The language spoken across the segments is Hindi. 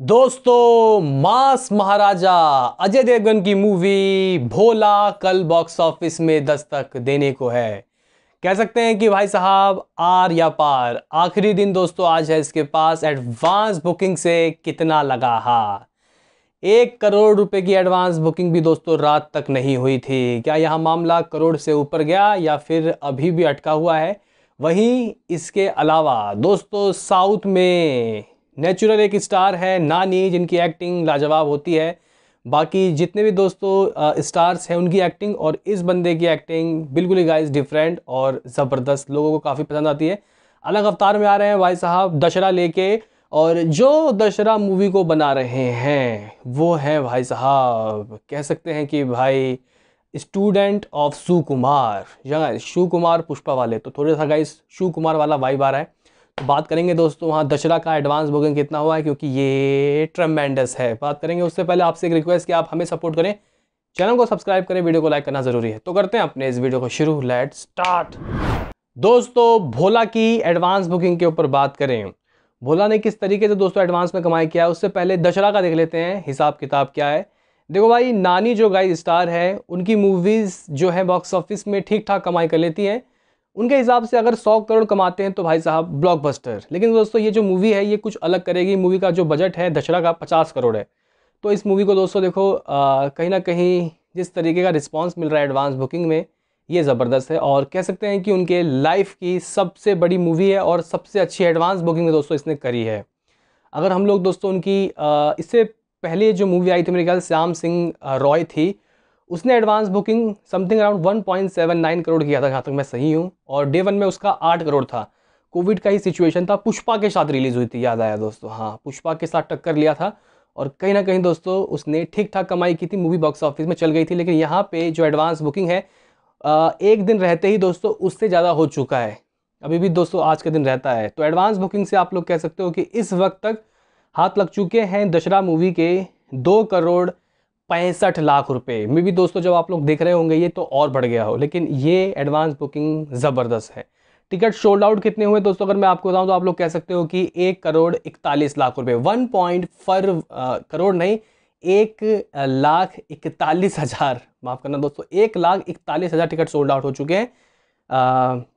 दोस्तों, मास महाराजा अजय देवगन की मूवी भोला कल बॉक्स ऑफिस में दस्तक देने को है। कह सकते हैं कि भाई साहब आर या पार। आखिरी दिन दोस्तों आज है इसके पास। एडवांस बुकिंग से कितना लगा? 1 करोड़ रुपए की एडवांस बुकिंग भी दोस्तों रात तक नहीं हुई थी। क्या यह मामला करोड़ से ऊपर गया या फिर अभी भी अटका हुआ है? वहीं इसके अलावा दोस्तों साउथ में नेचुरल एक स्टार है नानी, जिनकी एक्टिंग लाजवाब होती है। बाकी जितने भी दोस्तों स्टार्स हैं उनकी एक्टिंग और इस बंदे की एक्टिंग बिल्कुल ही गाइस डिफरेंट और ज़बरदस्त, लोगों को काफ़ी पसंद आती है। अलग अवतार में आ रहे हैं भाई साहब दशहरा लेके, और जो दशहरा मूवी को बना रहे हैं वो है भाई साहब, कह सकते हैं कि भाई स्टूडेंट ऑफ सुकुमार, या शिवकुमार पुष्पा वाले। तो थोड़ा सा गाइस शिवकुमार वाला वाइब आ रहा है। तो बात करेंगे दोस्तों वहाँ दशहरा का एडवांस बुकिंग कितना हुआ है, क्योंकि ये ट्रेमेंडस है। बात करेंगे उससे पहले आपसे एक रिक्वेस्ट कि आप हमें सपोर्ट करें, चैनल को सब्सक्राइब करें, वीडियो को लाइक करना ज़रूरी है। तो करते हैं अपने इस वीडियो को शुरू। Let's start. दोस्तों भोला की एडवांस बुकिंग के ऊपर बात करें, भोला ने किस तरीके से दोस्तों एडवांस में कमाई किया है, उससे पहले दशहरा का देख लेते हैं हिसाब किताब क्या है। देखो भाई, नानी जो गाइस स्टार है उनकी मूवीज़ जो है बॉक्स ऑफिस में ठीक ठाक कमाई कर लेती हैं। उनके हिसाब से अगर 100 करोड़ कमाते हैं तो भाई साहब ब्लॉकबस्टर। लेकिन दोस्तों ये जो मूवी है ये कुछ अलग करेगी। मूवी का जो बजट है दशहरा का 50 करोड़ है। तो इस मूवी को दोस्तों देखो कहीं ना कहीं जिस तरीके का रिस्पांस मिल रहा है एडवांस बुकिंग में, ये ज़बरदस्त है। और कह सकते हैं कि उनके लाइफ की सबसे बड़ी मूवी है और सबसे अच्छी एडवांस बुकिंग में दोस्तों इसने करी है। अगर हम लोग दोस्तों उनकी इससे पहले जो मूवी आई थी मेरे ख्याल श्याम सिंह रॉय थी, उसने advance booking something around 1.79 crore किया था जहाँ तक मैं सही हूँ, और डे वन में उसका 8 करोड़ था। कोविड का ही सिचुएशन था, पुष्पा के साथ रिलीज़ हुई थी, याद आया दोस्तों। हाँ, पुष्पा के साथ टक्कर लिया था और कहीं ना कहीं दोस्तों उसने ठीक ठाक कमाई की थी, मूवी बॉक्स ऑफिस में चल गई थी। लेकिन यहाँ पे जो एडवांस बुकिंग है एक दिन रहते ही दोस्तों उससे ज़्यादा हो चुका है। अभी भी दोस्तों आज का दिन रहता है। तो एडवांस बुकिंग से आप लोग कह सकते हो कि इस वक्त तक हाथ लग चुके हैं दशहरा मूवी के 2 करोड़ 65 लाख रुपए। मे भी दोस्तों जब आप लोग देख रहे होंगे ये तो और बढ़ गया हो, लेकिन ये एडवांस बुकिंग ज़बरदस्त है। टिकट सोल्ड आउट कितने हुए दोस्तों अगर मैं आपको बताऊं तो आप लोग कह सकते हो कि 1 करोड़ 41 लाख रुपए, 1.4 करोड़ नहीं, 1,41,000, माफ़ करना दोस्तों, 1,41,000 टिकट सोल्ड आउट हो चुके हैं।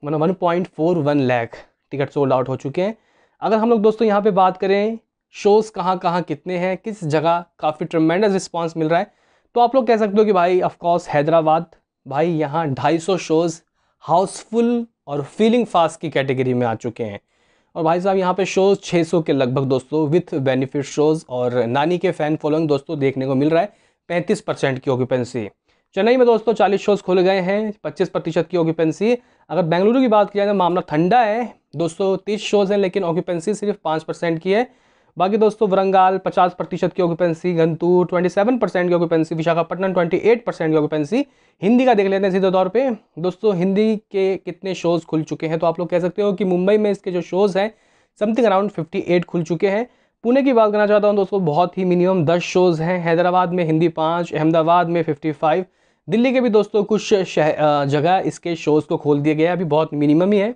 मतलब 1.41 लाख टिकट सोल्ड आउट हो चुके हैं। अगर हम लोग दोस्तों यहाँ पे बात करें शोज़ कहाँ कहाँ कितने हैं, किस जगह काफ़ी ट्रमेंडस रिस्पांस मिल रहा है, तो आप लोग कह सकते हो कि भाई ऑफ कोर्स हैदराबाद, भाई यहाँ 250 शोज़ हाउसफुल और फीलिंग फास्ट की कैटेगरी में आ चुके हैं। और भाई साहब यहाँ पे शोज़ 600 के लगभग दोस्तों विथ बेनिफिट शोज़, और नानी के फ़ैन फॉलोइंग दोस्तों देखने को मिल रहा है। 35% की ऑक्यूपेंसी। चेन्नई में दोस्तों 40 शोज़ खोले गए हैं, 25% की ऑक्यूपेंसी। अगर बेंगलुरु की बात किया जाए तो मामला ठंडा है दोस्तों, 30 शोज़ हैं लेकिन ऑक्यूपेंसी सिर्फ 5% की है। बाकी दोस्तों वरंगाल 50% की ऑक्यूपेंसी, गंतूर 27% की ऑक्यूपेंसी, विशाखापट्टनम 28% की ऑक्यूपेंसी। हिंदी का देख लेते हैं सीधे तौर पे दोस्तों, हिंदी के कितने शोज़ खुल चुके हैं, तो आप लोग कह सकते हो कि मुंबई में इसके जो शोज़ हैं समथिंग अराउंड 58 खुल चुके हैं। पुणे की बात करना चाहता हूँ दोस्तों, बहुत ही मिनिमम 10 शोज़ हैं। हैदराबाद में हिंदी 5, अहमदाबाद में 55, दिल्ली के भी दोस्तों कुछ जगह इसके शोज़ को खोल दिया गया है, अभी बहुत मिनिमम ही है।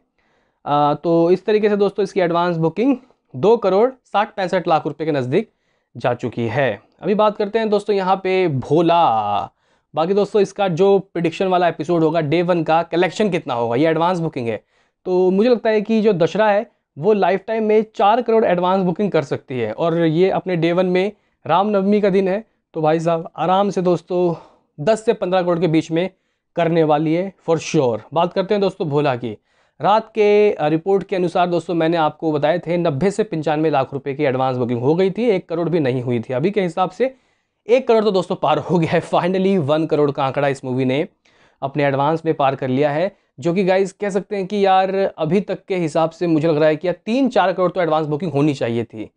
तो इस तरीके से दोस्तों इसकी एडवांस बुकिंग 2 करोड़ 60-65 लाख रुपए के नज़दीक जा चुकी है। अभी बात करते हैं दोस्तों यहाँ पे भोला। बाकी दोस्तों इसका जो प्रिडिक्शन वाला एपिसोड होगा डे वन का कलेक्शन कितना होगा, ये एडवांस बुकिंग है। तो मुझे लगता है कि जो दशहरा है वो लाइफ टाइम में 4 करोड़ एडवांस बुकिंग कर सकती है, और ये अपने डे वन में रामनवमी का दिन है तो भाई साहब आराम से दोस्तों 10 से 15 करोड़ के बीच में करने वाली है फॉर श्योर। बात करते हैं दोस्तों भोला की। रात के रिपोर्ट के अनुसार दोस्तों मैंने आपको बताए थे 90 से 95 लाख रुपए की एडवांस बुकिंग हो गई थी, 1 करोड़ भी नहीं हुई थी। अभी के हिसाब से 1 करोड़ तो दोस्तों पार हो गया है। फाइनली 1 करोड़ का आंकड़ा इस मूवी ने अपने एडवांस में पार कर लिया है, जो कि गाइज कह सकते हैं कि यार अभी तक के हिसाब से मुझे लग रहा है कि यार 3-4 करोड़ तो एडवांस बुकिंग होनी चाहिए थी।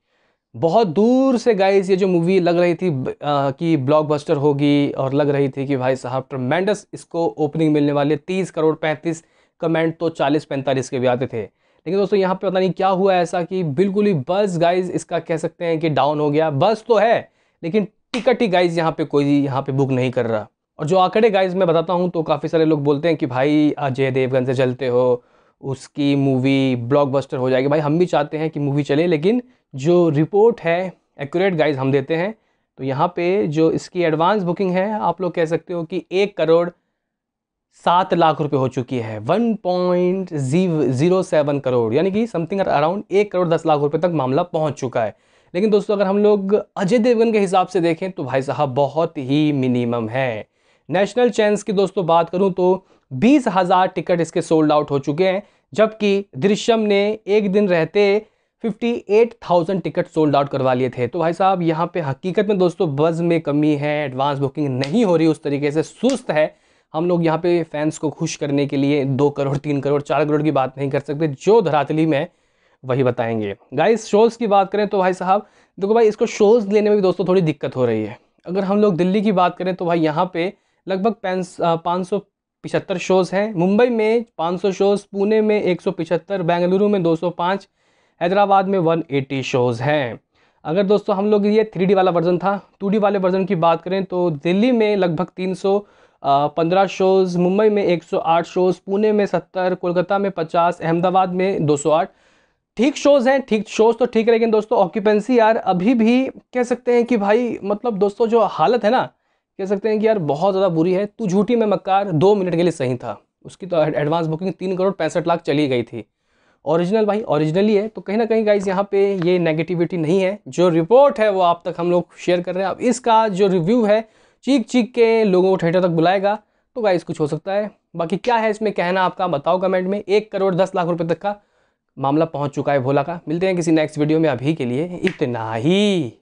बहुत दूर से गाइस ये जो मूवी लग रही थी कि ब्लॉकबस्टर होगी, और लग रही थी कि भाई साहब ट्रमेंडस इसको ओपनिंग मिलने वाली है। 30 करोड़ 35 कमेंट तो 40-45 के भी आते थे। लेकिन दोस्तों यहाँ पे पता नहीं क्या हुआ ऐसा कि बिल्कुल ही बस गाइज इसका कह सकते हैं कि डाउन हो गया। बस तो है लेकिन टिकट ही गाइज यहाँ पे कोई यहाँ पे बुक नहीं कर रहा। और जो आंकड़े गाइज मैं बताता हूँ तो काफ़ी सारे लोग बोलते हैं कि भाई अजय देवगन से चलते हो, उसकी मूवी ब्लॉकबस्टर हो जाएगी। भाई हम भी चाहते हैं कि मूवी चले, लेकिन जो रिपोर्ट है एक्यूरेट गाइज हम देते हैं। तो यहाँ पे जो इसकी एडवांस बुकिंग है आप लोग कह सकते हो कि 1,07,00,000 हो चुकी है, 1.07 करोड़, यानी कि समथिंग अराउंड 1,10,00,000 तक मामला पहुँच चुका है। लेकिन दोस्तों अगर हम लोग अजय देवगन के हिसाब से देखें तो भाई साहब बहुत ही मिनिमम है। नेशनल चैन्स की दोस्तों बात करूं तो 20,000 टिकट इसके सोल्ड आउट हो चुके हैं, जबकि दृश्यम ने एक दिन रहते 58,000 टिकट सोल्ड आउट करवा लिए थे। तो भाई साहब यहाँ पे हकीकत में दोस्तों बज़ में कमी है, एडवांस बुकिंग नहीं हो रही उस तरीके से, सुस्त है। हम लोग यहाँ पे फैंस को खुश करने के लिए 2 करोड़ 3 करोड़ 4 करोड़ की बात नहीं कर सकते, जो धरातली में वही बताएंगे। गाइस शोज़ की बात करें तो भाई साहब देखो भाई, इसको शोज़ लेने में भी दोस्तों थोड़ी दिक्कत हो रही है। अगर हम लोग दिल्ली की बात करें तो भाई यहाँ पे लगभग 575 शोज़ हैं, मुंबई में 500 शोज़, पुणे में 175, बेंगलुरु में 205, हैदराबाद में 180 शोज़ हैं। अगर दोस्तों हम लोग ये 3D वाला वर्जन था, 2D वाले वर्जन की बात करें तो दिल्ली में लगभग 315 शोज़, मुंबई में 108 शोज़, पुणे में 70, कोलकाता में 50, अहमदाबाद में 208। ठीक शोज़ हैं, ठीक शोज़ तो ठीक है, लेकिन दोस्तों ऑक्यूपेंसी यार अभी भी कह सकते हैं कि भाई मतलब दोस्तों जो हालत है ना, कह सकते हैं कि यार बहुत ज़्यादा बुरी है। तू झूठी में मक्कार 2 मिनट के लिए सही था, उसकी तो एडवांस बुकिंग 3,65,00,000 चली गई थी। ओरिजिनल भाई ओरिजिनल ही है। तो कहीं ना कहीं गाइज यहाँ पे ये नेगेटिविटी नहीं है, जो रिपोर्ट है वो आप तक हम लोग शेयर कर रहे हैं। अब इसका जो रिव्यू है चीख चीख के लोगों को थिएटर तक बुलाएगा तो गाइज कुछ हो सकता है। बाकी क्या है इसमें कहना आपका बताओ कमेंट में। 1,10,00,000 तक का मामला पहुंच चुका है भोला का। मिलते हैं किसी नेक्स्ट वीडियो में, अभी के लिए इतना ही।